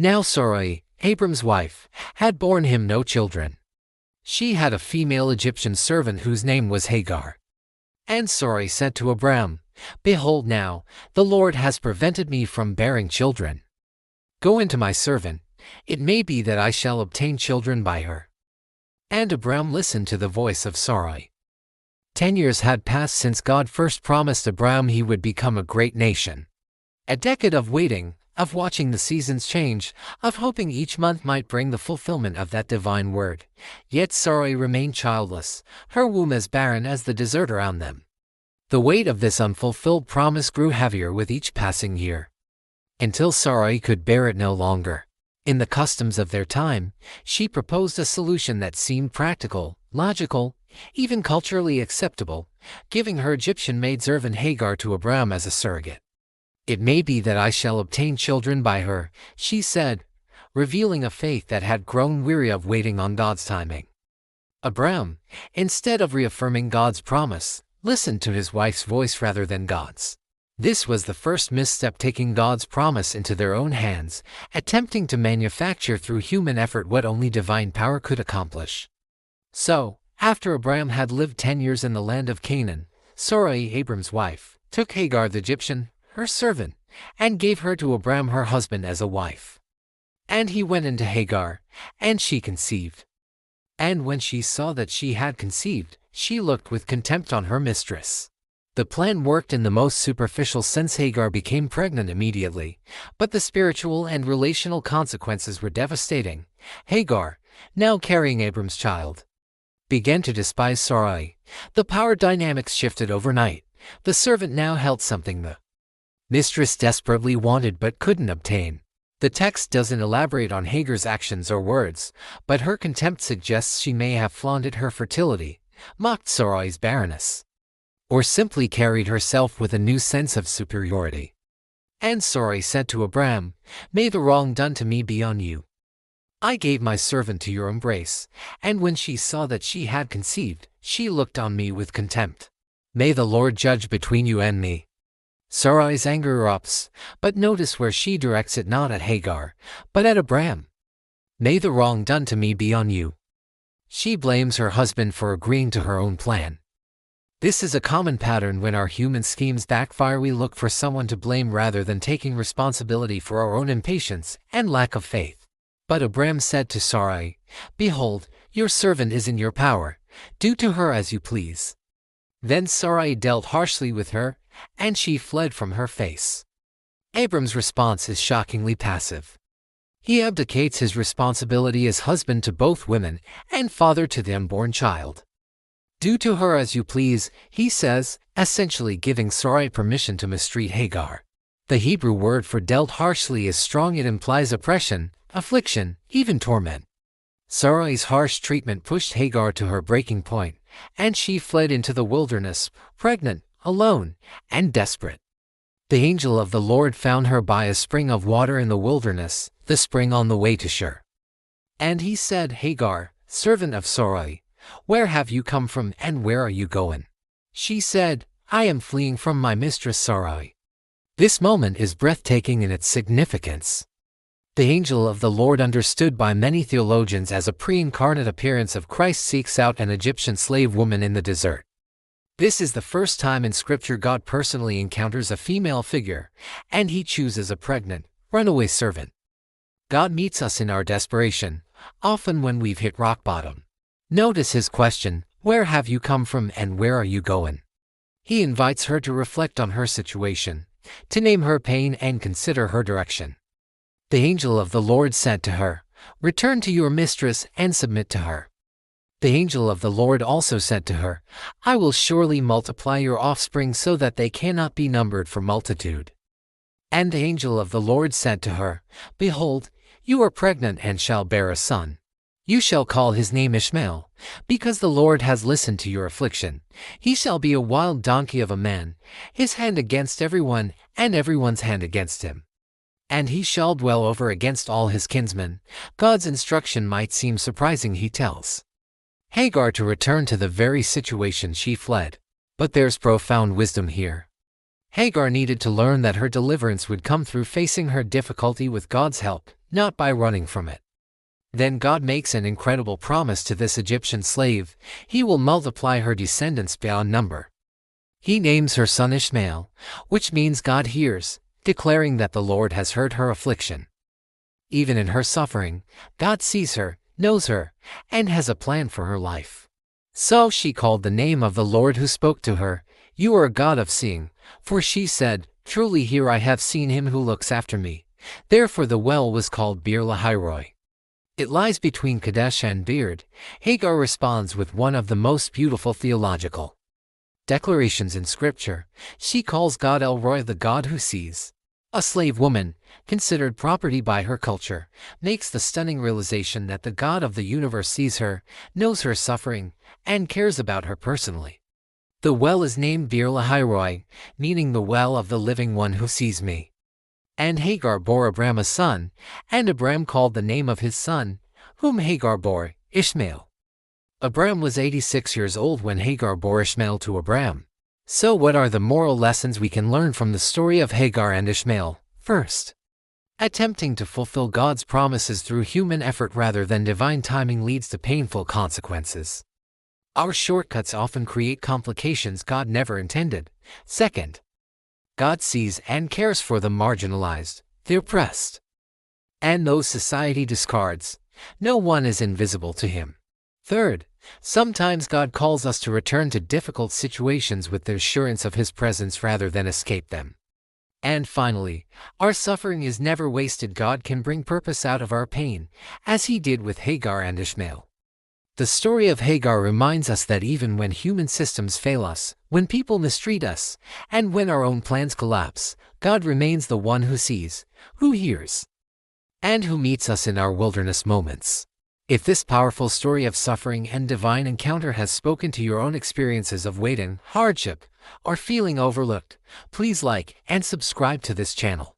Now Sarai, Abram's wife, had borne him no children. She had a female Egyptian servant whose name was Hagar. And Sarai said to Abram, "Behold now, the Lord has prevented me from bearing children. Go into my servant, it may be that I shall obtain children by her." And Abram listened to the voice of Sarai. 10 years had passed since God first promised Abram he would become a great nation. A decade of waiting, of watching the seasons change, of hoping each month might bring the fulfillment of that divine word. Yet Sarai remained childless, her womb as barren as the desert around them. The weight of this unfulfilled promise grew heavier with each passing year, until Sarai could bear it no longer. In the customs of their time, she proposed a solution that seemed practical, logical, even culturally acceptable, giving her Egyptian maidservant Hagar to Abram as a surrogate. "It may be that I shall obtain children by her," she said, revealing a faith that had grown weary of waiting on God's timing. Abram, instead of reaffirming God's promise, listened to his wife's voice rather than God's. This was the first misstep, taking God's promise into their own hands, attempting to manufacture through human effort what only divine power could accomplish. So, after Abram had lived 10 years in the land of Canaan, Sarai, Abram's wife, took Hagar the Egyptian, her servant, and gave her to Abram her husband as a wife. And he went into Hagar, and she conceived. And when she saw that she had conceived, she looked with contempt on her mistress. The plan worked in the most superficial sense. Hagar became pregnant immediately, but the spiritual and relational consequences were devastating. Hagar, now carrying Abram's child, began to despise Sarai. The power dynamics shifted overnight. The servant now held something the mistress desperately wanted but couldn't obtain. The text doesn't elaborate on Hagar's actions or words, but her contempt suggests she may have flaunted her fertility, mocked Sarai's barrenness, or simply carried herself with a new sense of superiority. And Sarai said to Abram, "May the wrong done to me be on you. I gave my servant to your embrace, and when she saw that she had conceived, she looked on me with contempt. May the Lord judge between you and me." Sarai's anger erupts, but notice where she directs it not at Hagar, but at Abram. "May the wrong done to me be on you." She blames her husband for agreeing to her own plan. This is a common pattern when our human schemes backfire. We look for someone to blame rather than taking responsibility for our own impatience and lack of faith. But Abram said to Sarai, "Behold, your servant is in your power. Do to her as you please." Then Sarai dealt harshly with her, and she fled from her face. Abram's response is shockingly passive. He abdicates his responsibility as husband to both women and father to the unborn child. "Do to her as you please," he says, essentially giving Sarai permission to mistreat Hagar. The Hebrew word for dealt harshly is strong. It implies oppression, affliction, even torment. Sarai's harsh treatment pushed Hagar to her breaking point, and she fled into the wilderness, pregnant, alone, and desperate. The angel of the Lord found her by a spring of water in the wilderness, the spring on the way to Shur. And he said, "Hagar, servant of Sarai, where have you come from and where are you going?" She said, "I am fleeing from my mistress Sarai." This moment is breathtaking in its significance. The angel of the Lord, understood by many theologians as a pre-incarnate appearance of Christ, seeks out an Egyptian slave woman in the desert. This is the first time in Scripture God personally encounters a female figure, and he chooses a pregnant, runaway servant. God meets us in our desperation, often when we've hit rock bottom. Notice his question, "Where have you come from and where are you going?" He invites her to reflect on her situation, to name her pain and consider her direction. The angel of the Lord said to her, "Return to your mistress and submit to her." The angel of the Lord also said to her, "I will surely multiply your offspring so that they cannot be numbered for multitude." And the angel of the Lord said to her, "Behold, you are pregnant and shall bear a son. You shall call his name Ishmael, because the Lord has listened to your affliction. He shall be a wild donkey of a man, his hand against everyone, and everyone's hand against him. And he shall dwell over against all his kinsmen." God's instruction might seem surprising. He tells Hagar to return to the very situation she fled. But there's profound wisdom here. Hagar needed to learn that her deliverance would come through facing her difficulty with God's help, not by running from it. Then God makes an incredible promise to this Egyptian slave. He will multiply her descendants beyond number. He names her son Ishmael, which means God hears, declaring that the Lord has heard her affliction. Even in her suffering, God sees her, knows her, and has a plan for her life. So she called the name of the Lord who spoke to her, "You are a God of seeing," for she said, "Truly here I have seen him who looks after me." Therefore the well was called Beer Lahairoi. It lies between Kadesh and Beerd. Hagar responds with one of the most beautiful theological declarations in Scripture. She calls God El Roi, the God who sees. A slave woman, considered property by her culture, makes the stunning realization that the God of the universe sees her, knows her suffering, and cares about her personally. The well is named Beer Lahairoi, meaning the well of the living one who sees me. And Hagar bore Abram a son, and Abram called the name of his son, whom Hagar bore, Ishmael. Abram was 86 years old when Hagar bore Ishmael to Abram. So what are the moral lessons we can learn from the story of Hagar and Ishmael? First, attempting to fulfill God's promises through human effort rather than divine timing leads to painful consequences. Our shortcuts often create complications God never intended. Second, God sees and cares for the marginalized, the oppressed, and those society discards. No one is invisible to him. Third, sometimes God calls us to return to difficult situations with the assurance of his presence rather than escape them. And finally, our suffering is never wasted. God can bring purpose out of our pain, as he did with Hagar and Ishmael. The story of Hagar reminds us that even when human systems fail us, when people mistreat us, and when our own plans collapse, God remains the one who sees, who hears, and who meets us in our wilderness moments. If this powerful story of suffering and divine encounter has spoken to your own experiences of waiting, hardship, or feeling overlooked, please like and subscribe to this channel.